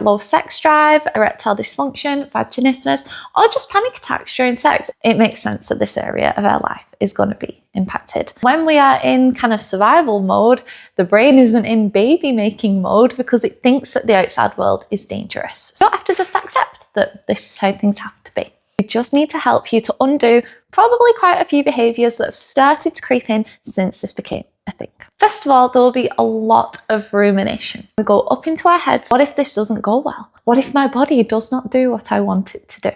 low sex drive, erectile dysfunction, vaginismus, or just panic attacks during sex, it makes sense that this area of our life is going to be impacted. When we are in kind of survival mode, the brain isn't in baby making mode because it thinks that the outside world is dangerous. So you don't have to just accept that this is how things have to be. We just need to help you to undo probably quite a few behaviours that have started to creep in since this became a thing. First of all, there will be a lot of rumination. We go up into our heads. What if this doesn't go well? What if my body does not do what I want it to do?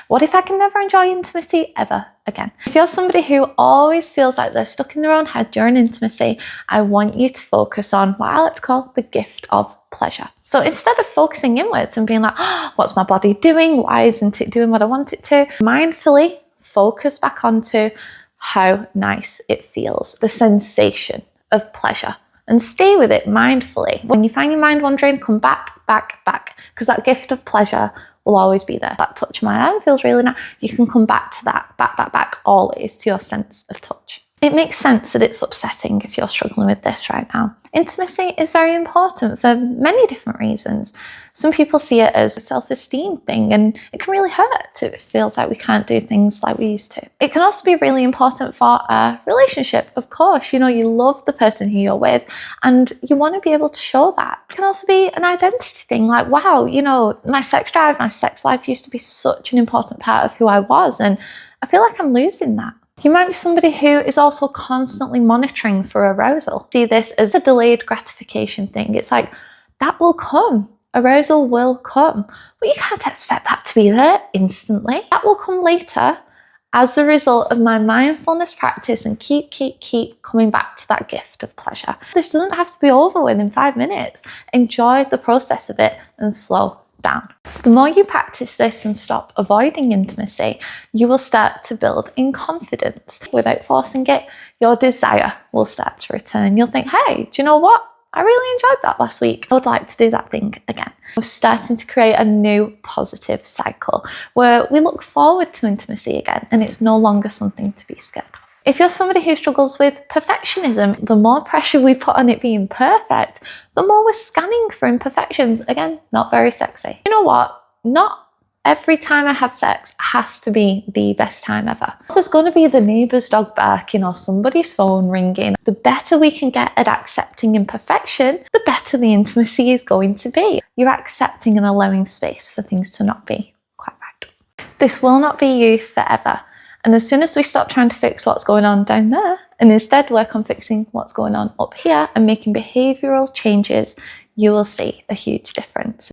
What if I can never enjoy intimacy ever again? If you're somebody who always feels like they're stuck in their own head during intimacy, I want you to focus on what I like to call the gift of pleasure. So instead of focusing inwards and being like, oh, what's my body doing? Why isn't it doing what I want it to? Mindfully focus back onto how nice it feels, the sensation of pleasure, and stay with it mindfully. When you find your mind wandering, come back, because that gift of pleasure will always be there. That touch of my arm feels really nice. You can come back to that, back, always to your sense of touch. It makes sense that it's upsetting if you're struggling with this right now. Intimacy is very important for many different reasons. Some people see it as a self-esteem thing, and it can really hurt if it feels like we can't do things like we used to. It can also be really important for a relationship. Of course, you love the person who you're with and you want to be able to show that. It can also be an identity thing, like, wow, my sex drive, my sex life used to be such an important part of who I was, and I feel like I'm losing that. You might be somebody who is also constantly monitoring for arousal. See this as a delayed gratification thing. It's like, that will come. Arousal will come. But you can't expect that to be there instantly. That will come later as a result of my mindfulness practice and keep coming back to that gift of pleasure. This doesn't have to be over within 5 minutes. Enjoy the process of it and slow down. The more you practice this and stop avoiding intimacy, you will start to build in confidence. Without forcing it, your desire will start to return. You'll think, hey, do you know what? I really enjoyed that last week. I would like to do that thing again. We're starting to create a new positive cycle where we look forward to intimacy again, and it's no longer something to be scared of. If you're somebody who struggles with perfectionism, the more pressure we put on it being perfect, the more we're scanning for imperfections. Again, not very sexy. You know what? Not every time I have sex has to be the best time ever. There's going to be the neighbour's dog barking or somebody's phone ringing. The better we can get at accepting imperfection, the better the intimacy is going to be. You're accepting and allowing space for things to not be quite right. This will not be you forever. And as soon as we stop trying to fix what's going on down there and instead work on fixing what's going on up here and making behavioural changes, you will see a huge difference.